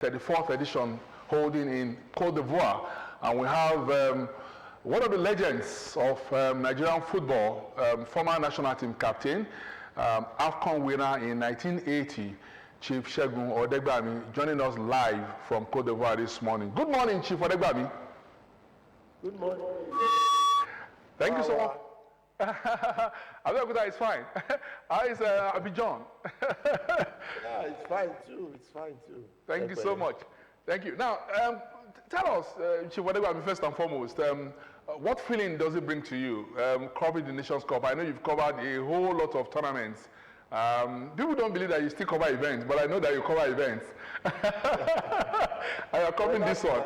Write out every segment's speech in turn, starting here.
34th edition holding in Cote d'Ivoire. And we have one of the legends of Nigerian football, former national team captain, Afcon winner in 1980, Chief Segun Odegbami, joining us live from Cote d'Ivoire this morning. Good morning, Chief Odegbami. Good morning. Thank you so much. Abeokuta is fine. How is Abidjan? Yeah, it's fine too. It's fine too. Thank you so much. Thank you. Now, tell us, Chief Odegbami, first and foremost, what feeling does it bring to you, covering the Nations Cup? I know you've covered a whole lot of tournaments. People don't believe that you still cover events, but I know that you cover events. And you're covering this one.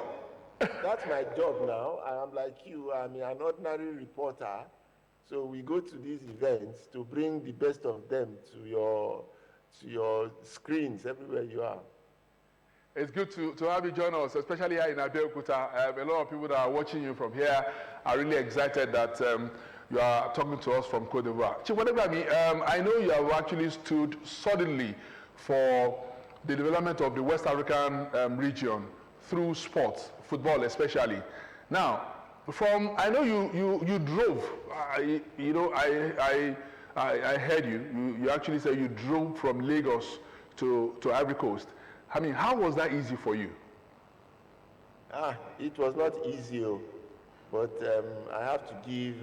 That's my job now. I'm like you. I'm an ordinary reporter. So we go to these events to bring the best of them to your screens everywhere you are. It's good to have you join us, especially here in Abeokuta. A lot of people that are watching you from here are really excited that you are talking to us from Cote d'Ivoire. Chief Odegbami, I know you have actually stood solidly for the development of the West African region through sports, football especially. Now, I know you drove. I heard you. You actually said you drove from Lagos to Ivory Coast. I mean, how was that easy for you? It was not easy, but I have to give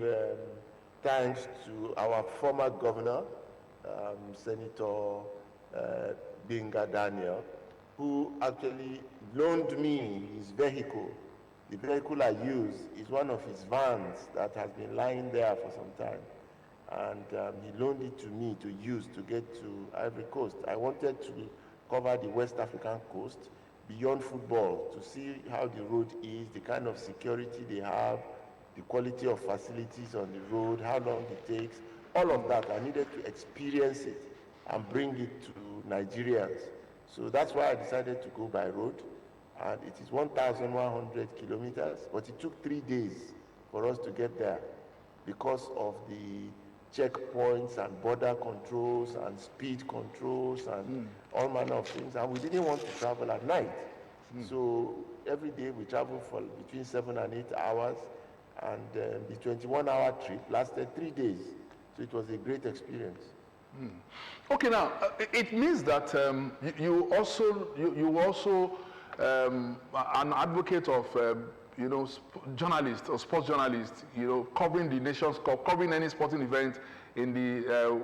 thanks to our former governor, Senator Benga Daniel, who actually loaned me his vehicle. The vehicle I use is one of his vans that has been lying there for some time. And he loaned it to me to use to get to Ivory Coast. I wanted to cover the West African coast beyond football to see how the road is, the kind of security they have, the quality of facilities on the road, how long it takes, all of that. I needed to experience it and bring it to Nigerians. So that's why I decided to go by road. And it is 1,100 kilometers, but it took 3 days for us to get there because of the checkpoints and border controls and speed controls and all manner of things. And we didn't want to travel at night. So every day we traveled for between 7 and 8 hours, and the 21-hour trip lasted 3 days. So it was a great experience. Okay, now it means that you also an advocate of journalists or sports journalists, covering the Nations Cup, covering any sporting event in the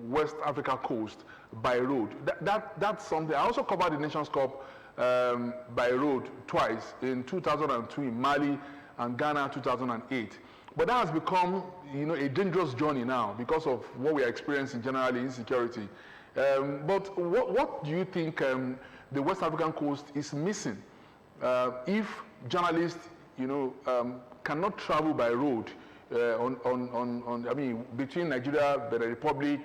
West Africa coast by road. That's something. I also covered the Nations Cup by road twice, in 2002 in Mali and Ghana 2008. But that has become a dangerous journey now because of what we are experiencing generally, insecurity. But what do you think the West African coast is missing if journalists cannot travel by road between Nigeria, the Republic,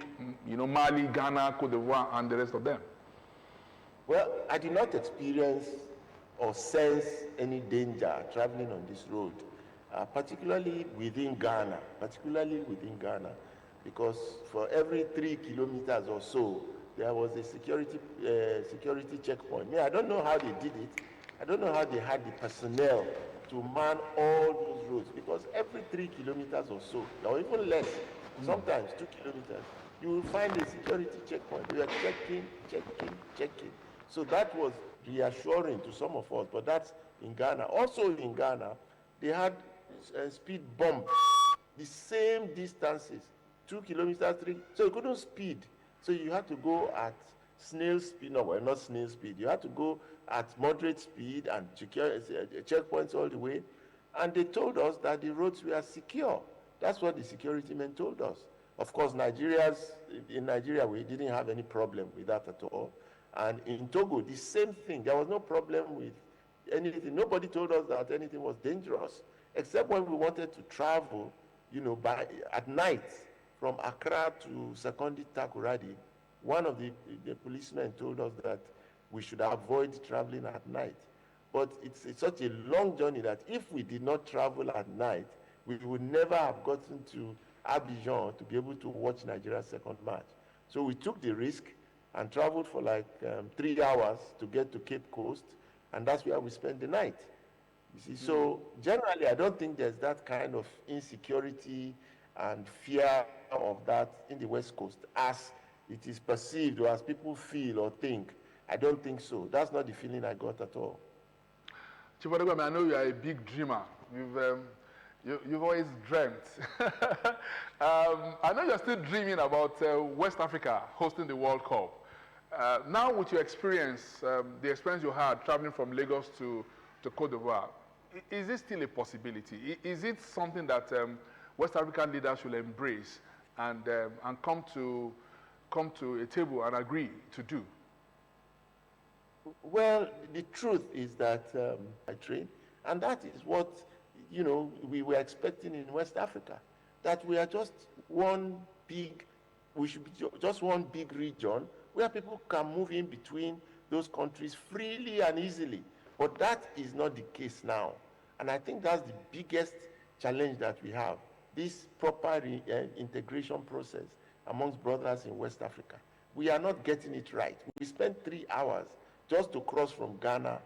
Mali, Ghana, Cote d'Ivoire, and the rest of them? Well, I did not experience or sense any danger traveling on this road, particularly within Ghana, because for every 3 kilometers or so, there was a security checkpoint. I don't know how they did it. I don't know how they had the personnel to man all those roads, because every 3 kilometers or so, or even less, sometimes 2 kilometers, you will find a security checkpoint. We are checking. So that was reassuring to some of us, but that's in Ghana. Also in Ghana, they had speed bumps, the same distances, 2 kilometers, 3, so you couldn't speed. So you had to go at snail speed, not snail speed. You had to go at moderate speed and checkpoints all the way. And they told us that the roads were secure. That's what the security men told us. Of course, in Nigeria, we didn't have any problem with that at all. And in Togo, the same thing. There was no problem with anything. Nobody told us that anything was dangerous, except when we wanted to travel, at night from Accra to Sekondi Takoradi. One of the policemen told us that we should avoid traveling at night. But it's such a long journey that if we did not travel at night, we would never have gotten to Abidjan to be able to watch Nigeria's second match. So we took the risk, and traveled for like 3 hours to get to Cape Coast, and that's where we spent the night. You see, so generally, I don't think there's that kind of insecurity and fear of that in the West Coast as it is perceived or as people feel or think. I don't think so. That's not the feeling I got at all. Chief Odegbami, I know you are a big dreamer. You've always dreamt. I know you're still dreaming about West Africa hosting the World Cup. Now with your experience, the experience you had traveling from Lagos to Cote d'Ivoire, is it still a possibility? Is it something that West African leaders should embrace and come to a table and agree to do? Well, the truth is that I train, and that is what, we were expecting in West Africa, that we are just we should be just one big region where people can move in between those countries freely and easily. But that is not the case now. And I think that's the biggest challenge that we have, this proper integration process amongst brothers in West Africa. We are not getting it right. We spent 3 hours just to cross from Ghana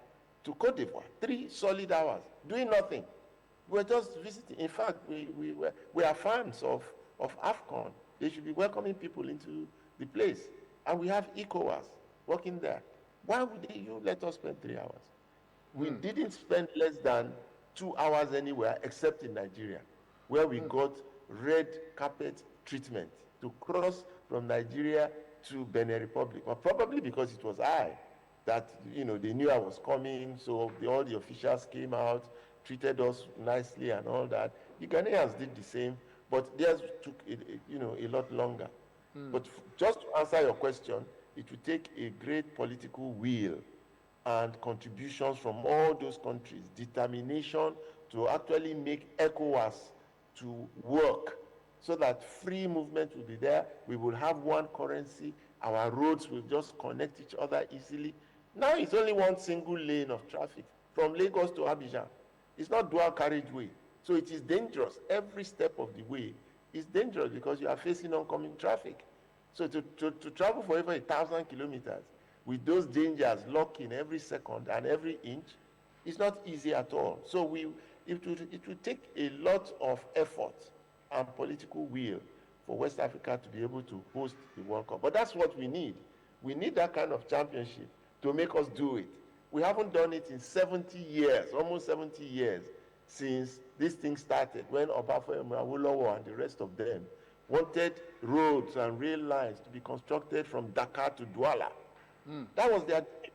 to Cote d'Ivoire, 3 solid hours, doing nothing. We were just visiting. In fact, we are fans of Afcon. They should be welcoming people into the place. And we have ECOWAS working there. Why would you let us spend 3 hours? We didn't spend less than 2 hours anywhere except in Nigeria, where we got red carpet treatment to cross from Nigeria to Benin Republic. Well, probably because it was I that, they knew I was coming, so all the officials came out, treated us nicely and all that. The Ghanaians did the same, but theirs took a lot longer. But just to answer your question, it will take a great political will and contributions from all those countries, determination to actually make ECOWAS to work so that free movement will be there. We will have one currency. Our roads will just connect each other easily. Now it's only one single lane of traffic from Lagos to Abidjan. It's not dual carriageway. So it is dangerous. Every step of the way is dangerous because you are facing oncoming traffic. So to travel for over 1,000 kilometers with those dangers lurking every second and every inch, it's not easy at all. So it will take a lot of effort and political will for West Africa to be able to host the World Cup. But that's what we need. We need that kind of championship to make us do it. We haven't done it in 70 years, almost 70 years, since this thing started, when Obafemi Awolowo and the rest of them wanted roads and rail lines to be constructed from Dakar to Douala. That was their dream.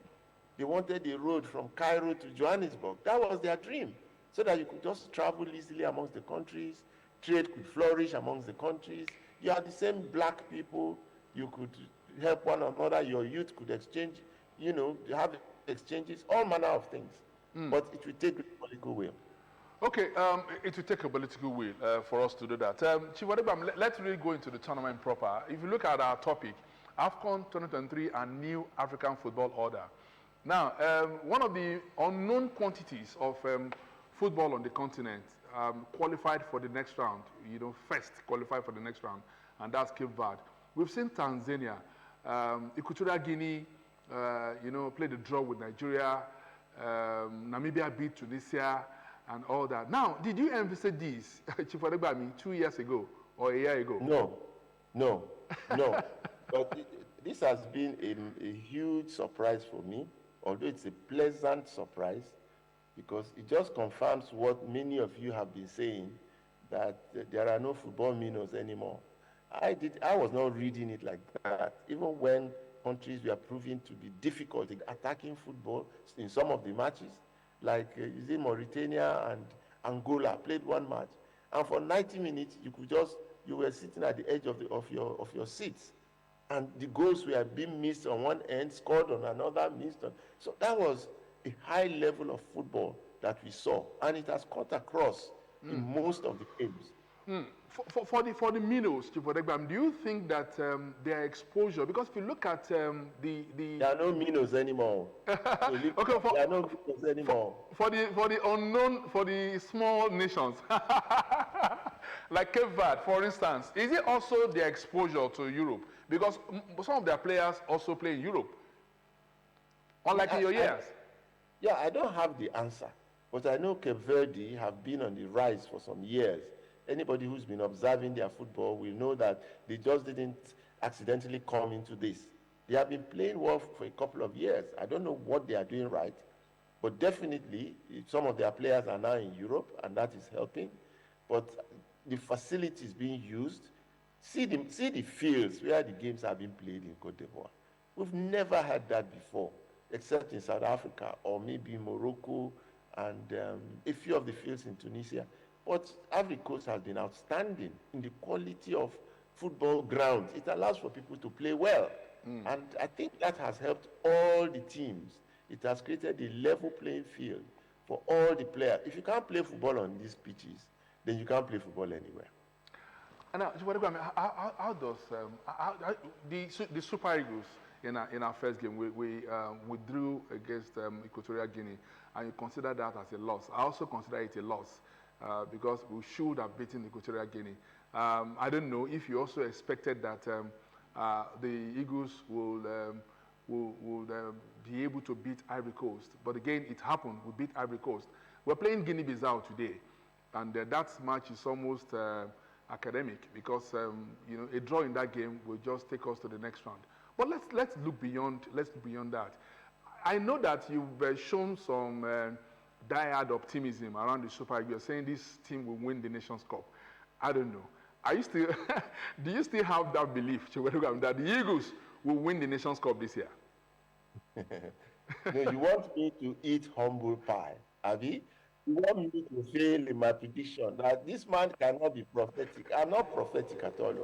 They wanted a road from Cairo to Johannesburg. That was their dream, so that you could just travel easily amongst the countries, trade could flourish amongst the countries. You are the same black people, you could help one another, your youth could exchange, have exchanges, all manner of things. But it will take political will. Okay, it will take a political will for us to do that. Chief Odegbami, let's really go into the tournament proper. If you look at our topic, Afcon 2023 and new African football order. Now, one of the unknown quantities of football on the continent qualified for the next round, first qualified for the next round, and that's Cape Verde. We've seen Tanzania, Equatorial Guinea, play the draw with Nigeria, Namibia beat Tunisia, and all that. Now, did you envisage this, Chief Odegbami, 2 years ago or a year ago? No. But this has been a huge surprise for me, although it's a pleasant surprise, because it just confirms what many of you have been saying, that there are no football minnows anymore. I was not reading it like that, even when countries were proving to be difficult in attacking football in some of the matches. Like Mauritania and Angola played one match, and for 90 minutes you were sitting at the edge of your seats, and the goals were being missed on one end, scored on another, missed on. So that was a high level of football that we saw, and it has cut across in most of the games. For the minnows, Chief Odegbami, do you think that their exposure, because if you look at There are no minnows anymore. okay, there are no minnows anymore. For the unknown, for the small nations, like Cape Verde, for instance, is it also their exposure to Europe? Because some of their players also play in Europe, unlike in your years. Yeah, I don't have the answer, but I know Cape Verde have been on the rise for some years. Anybody who's been observing their football will know that they just didn't accidentally come into this. They have been playing well for a couple of years. I don't know what they are doing right, but definitely some of their players are now in Europe, and that is helping. But the facilities being used, see the fields where the games have been played in Cote d'Ivoire. We've never had that before, except in South Africa or maybe Morocco and a few of the fields in Tunisia. But Ivory Coast has been outstanding in the quality of football grounds. It allows for people to play well. And I think that has helped all the teams. It has created a level playing field for all the players. If you can't play football on these pitches, then you can't play football anywhere. And now, how does the Super Eagles in our first game, we withdrew against Equatorial Guinea, and you consider that as a loss. I also consider it a loss because we should have beaten Equatorial Guinea. I don't know if you also expected that the Eagles will be able to beat Ivory Coast. But again, it happened. We beat Ivory Coast. We're playing Guinea-Bissau today, and that match is almost academic because a draw in that game will just take us to the next round. But let's look beyond that. I know that you've shown some dire optimism around the Super Eagles. You're saying this team will win the Nations Cup. I don't know. Are you still? Do you still have that belief, that the Eagles will win the Nations Cup this year? No, you want me to eat humble pie, Abi? You want me to fail in my prediction that this man cannot be prophetic. I'm not prophetic at all.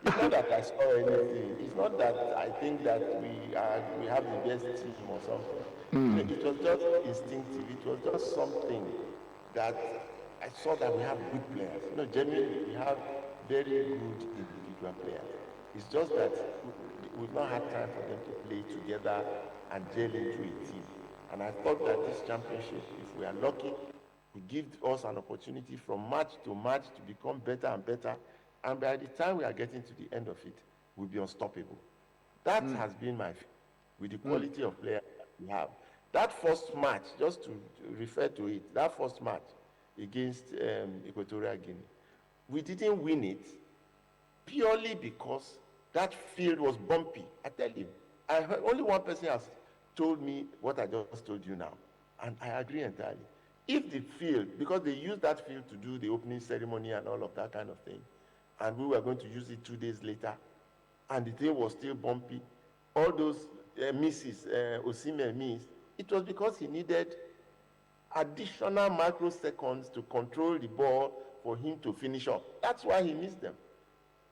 It's not that I saw anything. It's not that I think that we have the best team or something. It was just instinctive. It was just something that I saw that we have good players. Genuinely, we have very good individual players. It's just that we've not had time for them to play together and gel into a team. And I thought that this championship, if we are lucky, will give us an opportunity from match to match to become better and better. And by the time we are getting to the end of it, we'll be unstoppable. That has been my feeling with the quality of players that we have. That first match, just to refer to it, that first match against Equatorial Guinea, we didn't win it purely because that field was bumpy. I tell you, I heard only one person has told me what I just told you now, and I agree entirely. If the field, because they used that field to do the opening ceremony and all of that kind of thing, and we were going to use it 2 days later, and the thing was still bumpy, all those misses, Osimhen missed, it was because he needed additional microseconds to control the ball for him to finish up. That's why he missed them.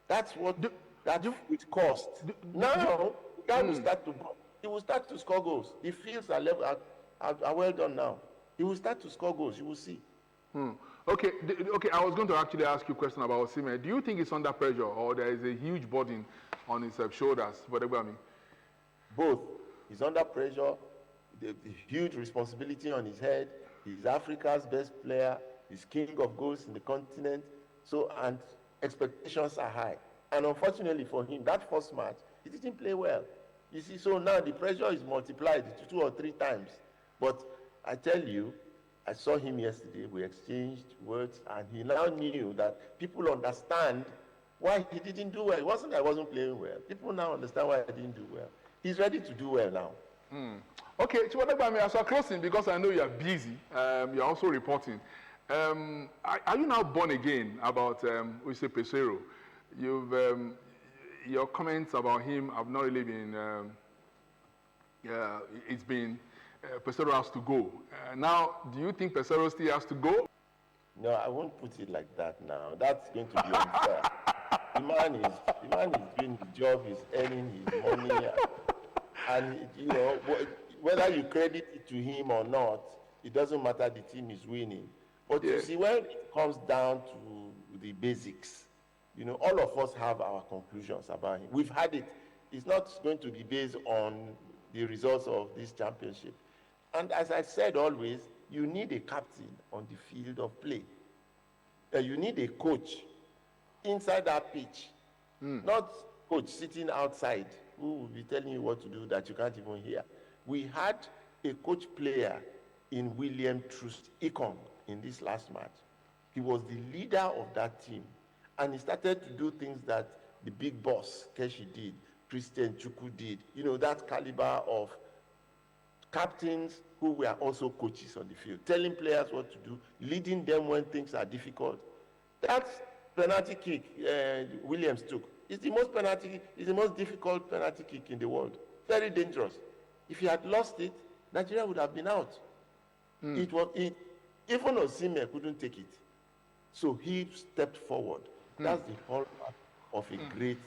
That's what it cost. Now, the guy will start to ball. He will start to score goals. The fields are well done now. He will start to score goals. You will see. Okay. I was going to actually ask you a question about Osimhen. Do you think he's under pressure, or there is a huge burden on his shoulders? Odegbami? Both. He's under pressure. The huge responsibility on his head. He's Africa's best player. He's king of goals in the continent. So, and expectations are high. And unfortunately for him, that first match, he didn't play well. You see, so now the pressure is multiplied 2 or 3 times. But I tell you, I saw him yesterday. We exchanged words, and he now knew that people understand why he didn't do well. It wasn't that I wasn't playing well. People now understand why I didn't do well. He's ready to do well now. Okay, Odegbami, as we're closing, because I know you are busy, you're also reporting. Are you now born again about Use Pesero? Your comments about him have not really been. It's been Pesero has to go. Now, do you think Pesero still has to go? No, I won't put it like that now. That's going to be unfair. The man is doing the job, he's earning his money, and whether you credit it to him or not, it doesn't matter. The team is winning. But you see, when it comes down to the basics, all of us have our conclusions about him. We've had it. It's not going to be based on the results of this championship. And as I said always, you need a captain on the field of play. You need a coach inside that pitch. Not coach sitting outside who will be telling you what to do that you can't even hear. We had a coach player in William Trust Econ in this last match. He was the leader of that team, and he started to do things that the big boss, Keshi, did, Christian Chukwu did, that caliber of captains who were also coaches on the field, telling players what to do, leading them when things are difficult. That penalty kick Williams took is the most difficult penalty kick in the world. Very dangerous. If he had lost it, Nigeria would have been out. Even Osimhen couldn't take it. So he stepped forward. That's the hallmark of a great.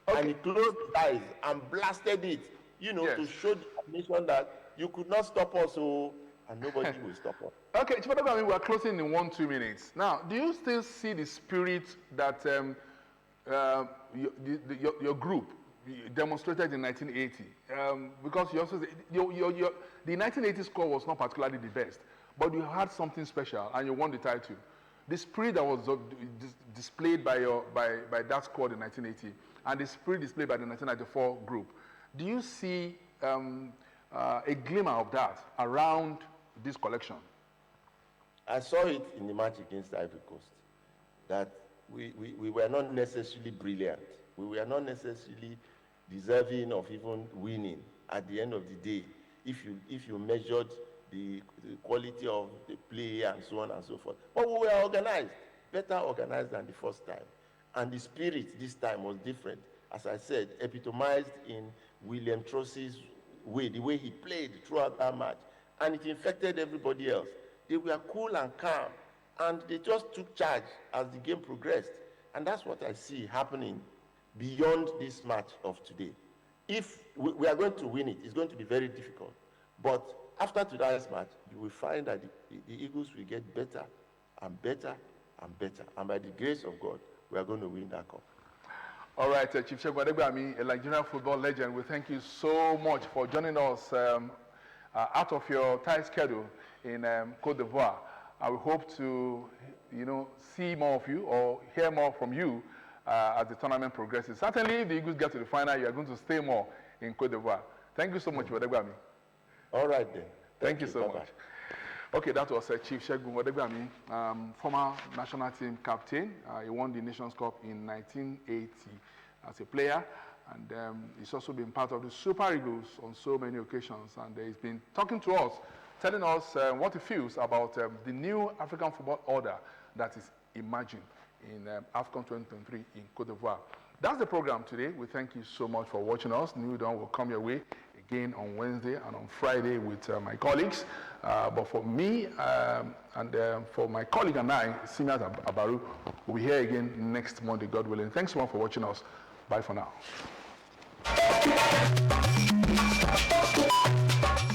Okay. And he closed his eyes and blasted it, to show the nation that you could not stop us, and nobody will stop us. Okay, Chief Odegbami, we are closing in 1-2 minutes. Now, do you still see the spirit that your group demonstrated in 1980? Because you also the 1980 score was not particularly the best, but you had something special and you won the title. The spirit that was displayed by that squad in 1980 and the spirit displayed by the 1994 group, do you see a glimmer of that around this collection? I saw it in the match against Ivory Coast, that we were not necessarily brilliant. We were not necessarily deserving of even winning at the end of the day, if you measured the quality of the play and so on and so forth. But we were organized, better organized than the first time. And the spirit this time was different. As I said, epitomized in William Trust's way, the way he played throughout that match. And it infected everybody else. They were cool and calm, and they just took charge as the game progressed. And that's what I see happening beyond this match of today. If we are going to win it, it's going to be very difficult. But after today's match, you will find that the Eagles will get better and better and better. And by the grace of God, we are going to win that cup. All right, Chief Segun Odegbami, a Nigerian football legend, we thank you so much for joining us out of your tight schedule in Côte d'Ivoire. I will hope to, see more of you or hear more from you as the tournament progresses. Certainly, if the Eagles get to the final, you are going to stay more in Côte d'Ivoire. Thank you so much, Odegbami. All right, then. Thank you so much. Okay, that was Chief Segun Odegbami, former national team captain. He won the Nations Cup in 1980 as a player, and he's also been part of the Super Eagles on so many occasions, and he's been talking to us, telling us what he feels about the new African football order that is emerging in Afcon 2023 in Côte d'Ivoire. That's the program today. We thank you so much for watching us. New Dawn will come your way again on Wednesday and on Friday with my colleagues. But for me and for my colleague and I, Simiat Abaru, we'll be here again next Monday, God willing. Thanks so much for watching us. Bye for now.